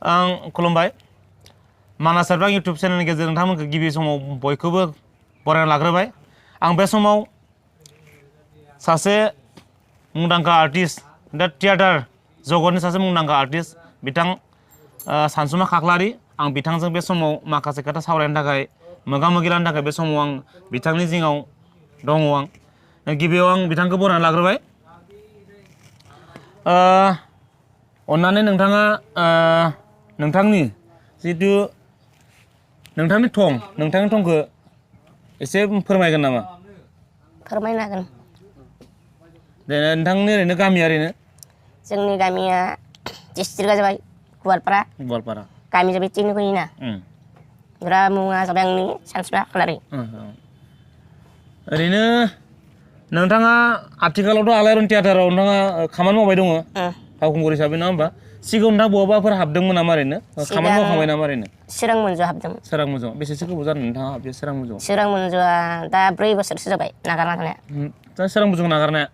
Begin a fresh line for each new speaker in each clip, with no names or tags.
आं खुलुमबाय मानास सारबां इउटुब चेनेलनि गेजेरजों नोंथांमोनखौ गिबि समाव बयखौबो बरायना लाग्रोबाय आं बे समाव सासे मुंदांखा आर्टिस्ट दा थिएटार जगतनि सासे मुंदांखा आर्टिस्ट बिथां सानसुमा खाख्लारि आं बिथांजों बे समाव माखासे खोथा सावरायनो थाखाय मोगा मोगि लानो थाखाय बे समाव आं बिथांनि जिङाव दङ आं गिबियाव आं बिथांखौ बरायना लाग्रोबाय अन्नानै नोंथाङा नोंथांनि जितु नोंथांनि थंखौ एसे फोरमायगोन नामा
फोरमायनो हागोन
दे नोंथांनि ओरैनो गामिया ओरैनो
जोंनि गामिया डिस्ट्रिक्टआ जाबाय गवालपारा गामि जाबाय तिनिकुयना ओमफ्राय मुङा जाबाय आंनि सानसुमा खाख्लारि
ओरैनो नोंथाङा आथिखालावथ' आलायारन थियेटाराव नोंथाङा खामानि मावबाय दङ फावखुंगुर हिसाबै नङा होमबा सिगाङाव नोंथाङा बहाबाफोर हाबदोंमोन नामा ओरैनो खामानि मावखांबाय नामा ओरैनो
सोरां मन्जुआव हाबदोंमोन
सोरां मन्जुआव बेसेसो गोबाव जादों नोंथाङा बे सोरां मन्जुआव
सोरां मन्जुआ दा 4 बोसोरसो जाबाय नागारना थानाया
दा सोरां मन्जुखौ नागारनाया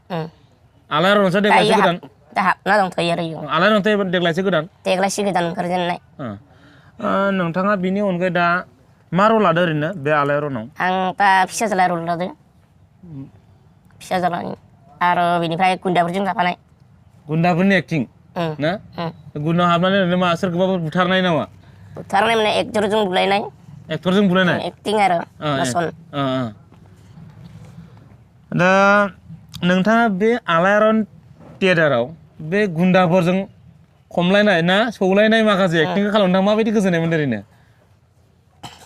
आलायारनसो देग्लायसो गोदान
दा हाबना दंथ'यो आरो इयाव
आलायारनथ' देग्लायसो गोदान
ओंखारजेननाय
नोंथाङा बिनि अनगायै दा मा रल लादो ओरैनो बे आलायारनाव
आं दा फिसाज्ला रल लादो फिसाज्लानि आरो बिनिफ्राय गुन्दाफोरजों जाफानाय
गुन्दाफोरनि एक्टिं ना गुन्दाव हाबनानै ओरैनो मा सोरखौबाफोर बुथारनाय नामा
बुथारनाय माने एक्टरजों बुलायनाय एक्टिं आरो
दा नोंथाङा बे आलायारन थियेटाराव बे गुन्दाफोरजों खमलायनाय ना सौलायनाय माखासे एक्टिंखौ खालामनो नोंथाङा माबायदि गोजोननाय मोनदों ओरैनो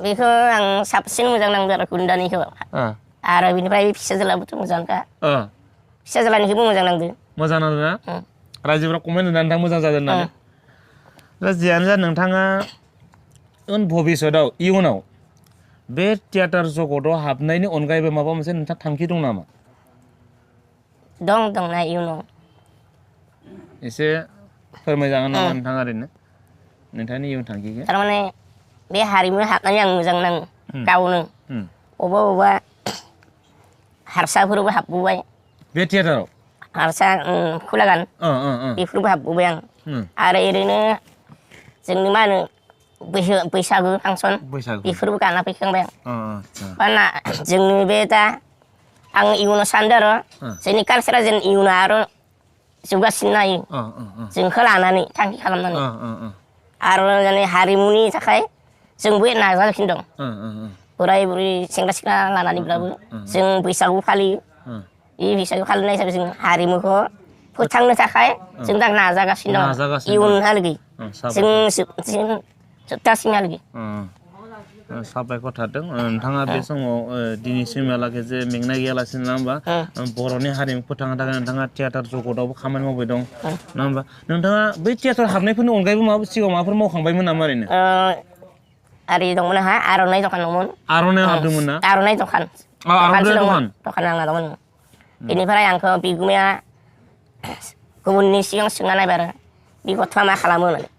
बेखौ आं साबसिन मोजां नांदों आरो गुन्दानिखौ आरो बिनिफ्राय फिसाज्लाबोथ' मोजांखा फिसाज्लानिखौबो मोजां नांदों
मोजां नांदों ना रायजोफोरा कमेन्ट होनानै नोंथाङा मोजां जादों होननानै दा जियानो जा नोंथाङा भबिष्यतआव इयुनाव बे थियेटार जगतआव हाबनायनि अनगायैबो माबा मोनसे नोंथाङा थांखि दं नामा
दंना इयुनाव
एसे फोरमायजागोन नामा नोंथाङा ओरैनो नोंथांनि इयुन थांखिखौ
थारमाने बे हारिमु हाबनानै आं मोजां नाङो गावनो अबेबा हारसाफोरबो हाबबोबाय बे
थियेटाराव
हारसा खुलागान बेफोरबो हाबबोबाय आं आरो ओरैनो जोंनि मा होनो बैसागु फांसन बेफोरबो गाना फैखांबाय आं मानोना जोंनि बे दा आं इयुनाव सानदों आरो जोंनि कालसारा जेन इयुनाव आरो जौगासिननो हायो जोंखौ लानानै थांखि खालामनानै आरो माने हारिमुनि थाखाय जोंबो नाजागासिनो दं बोराय बुरै सेंग्रा सिख्ला लानानैब्लाबो जों बैसागु फालियो बे बैसागु फालिनाय हिसाबै जों हारिमुखौ फोथांनो थाखाय जों दा नाजागासिनो दं इयुनहालागै जों जोबजासिमहालागै
साबायखर थादों नोंथाङा बे समाव दिनैसिमहालागै जे मेंनाय गैयालासिनो नङा होमबा बर'नि हारिमु फोथांनो थाखाय नोंथाङा थियेटार जगतआवबो खामानि मावबाय दं नङा होमबा नोंथाङा बै थियेटार हाबनायफोरनि अनगायैबो सिगाङाव माबाफोर मावखांबायमोन नामा ओरैनो
आरि दंमोन आंहा आर'नाइ दखान दंमोन
आर'नाइ हाबदोंमोन ना
आर'नाइ दखान दखान आंना दंमोन बेनिफ्राय आंखौ बिगुमाया गुबुननि सिगां सोंना नायबाय आरो बे गथ'आ मा खालामो होननानै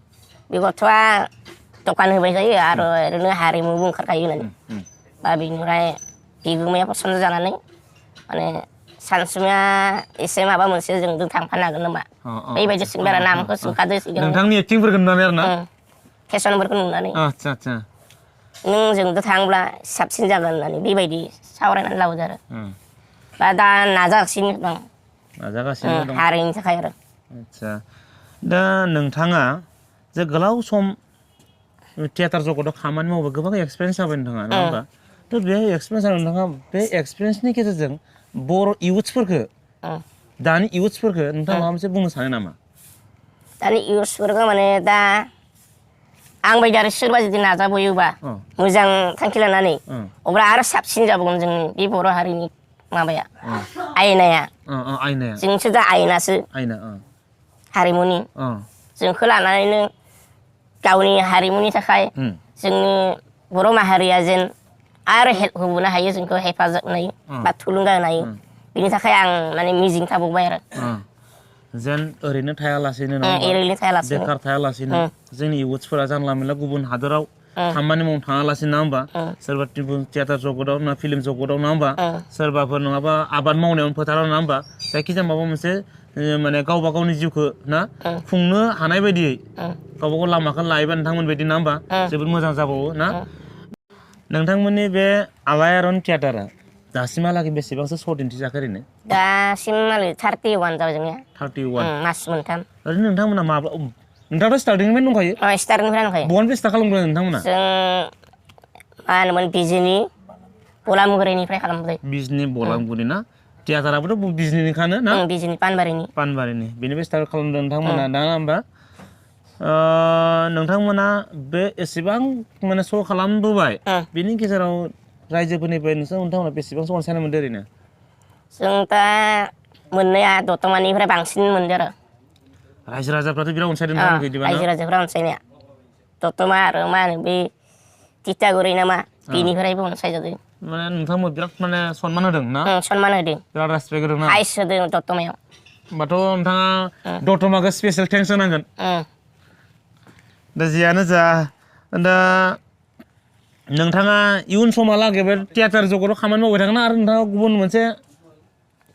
बे गथ'आ दखान होबाय थायो आरो ओरैनो हारिमुबो ओंखारखायो होननानै बा बिनिफ्राय बिगुमाया पसन्द जानानै माने सानसुमाया एसे माबा मोनसे जोंजों थांफानो हागोन नामा बेबायदि सोंबाय आरो नामखौ सोंखादो
नोंथांनि एक्टिंफोरखौ नुनानै आरो ना
फेसनफोरखौ नुनानै नों जोंजों थांब्ला साबसिन जागोन होननानै बेबायदि सावरायनानै लाबोदो आरो बा दा नाजागासिनो दं हारिनि थाखाय आरो
दा नोंथाङा जे गोलाव सम थियेटार जगतआव खामानि मावबा गोबां एक्सपिरियेन्स जाबाय नोंथाङा नङा होमबा थ' बे एक्सपिरियेन्स नोंथाङा बे एक्सपिरियेन्सनि गेजेरजों बर' इयुथ्सफोरखौ दानि इयुथ्सफोरखौ नोंथाङा माबा मोनसे बुंनो सानो नामा
दानि इयुथ्सफोरखौ माने दा आं बायदि आरो सोरबा जुदि नाजाबोयोबा मोजां थांखि लानानै अब्ला आरो साबसिन जाबावगोन जोंनि बे बर' हारिनि माबाया आयनाया जोंसो दा आयनासो हारिमुनि जोंखौ लानानैनो गावनि हारिमुनि थाखाय जोंनि बर' माहारिया जेन आरो हेल्प होबोनो हायो जोंखौ हेफाजाब होनो हायो बा थुलुंगा होनो हायो बिनि थाखाय आं माने मिजिं थाबावबाय आरो
जेन ओरैनो थायालासेनो बेखार थायालासेनो जोंनि इयुथ्सफोरा जानला मोनला गुबुन हादोराव खामानि मावनो थाङालासिनो नङा होमबा सोरबा थियेटार जगतआव ना फिल्म जगतआव नङा होमबा सोरबाफोर नङाबा आबाद मावनायावनो फोथाराव नङा होमबा जायखिजाया माबा मोनसे माने गावबा गावनि जिउखौ ना खुंनो हानाय बायदियै गावबा गाव लामाखौ लायोबा नोंथांमोन बायदि ना होमबा जोबोद मोजां जाबावो ना नोंथांमोननि बे आलायारन थियेटारा दासिमहालागै बेसेबांसो श' दिन्थिजाखो ओरैनो
दासिमहालागै 31 जाबाय जोंनिया
31
मास मोनथाम
ओरैनो नोंथांमोना माब्ला नोंथाङाथ' स्टार्टिंनिफ्रायनो दंखायो
स्टार्टिंनिफ्राय दंखायो
बहानिफ्राय स्टार्ट खालामदों नोंथांमोना
जों मा होनोमोन बिजिनि बलामुगुरिनिफ्राय खालामबाय
बिजनि बलामगुरि ना थियेटाराबोथ' बिजनिनिखानो ना
बिजिनि पानबारिनि
बेनिफ्राय स्टार्ट खालामदों नोंथांमोना दा होमबा नोंथांमोना बे एसेबां माने श' खालामबोबाय बेनि गेजेराव रायजोफोरनिफ्राय नोंथांमोना बेसेबांसो अनसायनाय मोनदों ओरैनो
जों दा मोननाया दतमानिफ्राय बांसिन मोनदों आरो
रायजो राजाफ्राथ' बिराद अनसायदों नोंथांमोनखौ बिदिबा
रायजो राजाफ्रा अनसायनाया दतमा आरो मा होनो बे तितागुरि नामा बेनिफ्रायबो अनसायजादों
माने नोंथांमोन बिराद माने सनमान होदों ना
सनमान होदों
बिराद रेसपेक्ट होदों ना
हाइस होदों दतमायाव
होमबाथ' नोंथाङा दतमाखौ स्पेसियेल थेंक्स होनांगोन दा जियानो जा दा नोंथाङा इयुन समहालागै बे थियेटार जगताव खामानि मावबाय थागोन आरो नोंथाङा गुबुन मोनसे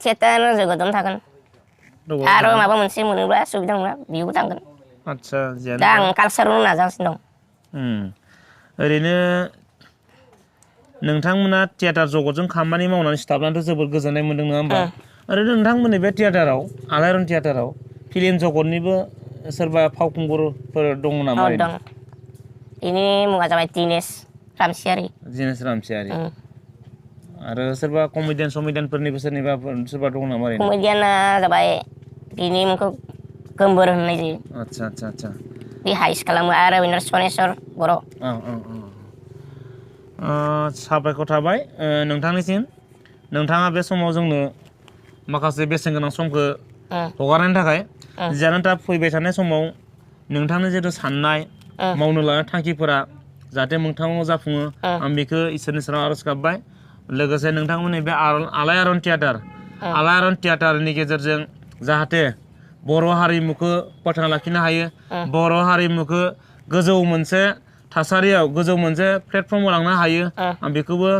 थियेटार जगतावनो थागोन आरो माबा मोनसे मोनोब्ला सुबिदा मोनोब्ला बेयावबो थांगोन
आदसा जियानो
दा आं कालसाराव नाजागासिनो दं
ओरैनो नोंथांमोना थियेटार जगतजों खामानि मावनानै स्टाफनाथ' जोबोद गोजोननाय मोनदों नङा होमबा ओरैनो नोंथांमोननि बे थियेटाराव आलायारन थियेटाराव फिल्म जगतनिबो सोरबा फावखुंगुरफोर दङ नामा
दं बेनि मुङा जाबाय दिनेश रामसियारि
आरो सोरबा कमेडियानफोरनिबो सोरबा दङ नामा ओरैनो
कमेडियाना जाबाय बिनि मुंखौ गोमबोर होननाय जायो
आदसा
बे हाइस खालामो आरो बिनो सनेस्वर बर'
साबायखर थाबाय नोंथांनिसिम नोंथाङा बे समाव जोंनो माखासे बेसेन गोनां समखौ हगारनायनि थाखाय जियानो दा फैबाय थानाय समाव नोंथांनि जिथु साननाय मावनो लानाय थांखिफोरा जाहाथे मोगथाङाव जाफुङो आं बेखौ इसोरनि सेराव आरज गाबबाय लोगोसे नोंथांमोननि बे आलायारन थियेटारनि गेजेरजों जाहाथे बर' हारिमुखौ फोथांना लाखिनो हायो बर' हारिमुखौ गोजौ मोनसे थासारियाव गोजौ मोनसे प्लेटफर्माव लांनो हायो आं बेखौबो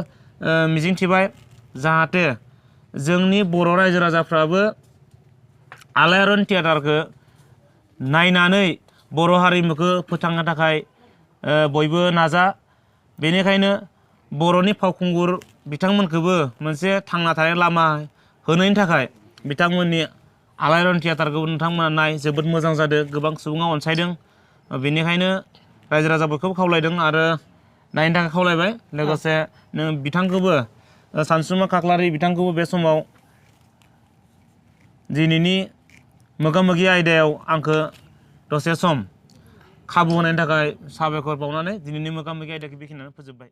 मिजिंथिबाय जाहाथे जोंनि बर' रायजो राजाफ्राबो आलायारन थियेटारखौ नायनानै बर' हारिमुखौ फोथांनो थाखाय बयबो नाजा बेनिखायनो बर'नि फावखुंगुर बिथांमोनखौबो मोनसे थांना थानाय लामा होनायनि थाखाय बिथांमोननि आलायारन थियेटारखौ नोंथांमोना नाय जोबोद मोजां जादों गोबां सुबुङा अनसायदों बेनिखायनो रायजो राजाफोरखौबो खावलायदों आरो नायनो थाखाय खावलायबाय लोगोसे बिथांखौबो सानसुमा खाख्लारि बिथांखौबो बे समाव दिनैनि मोगा मोगि आयदायाव आंखौ दसे सम खाबु होनायनि थाखाय साबायखर बावनानै दिनैनि मोगा मोगि आयदाखौ बेखिनियावनो फोजोबबाय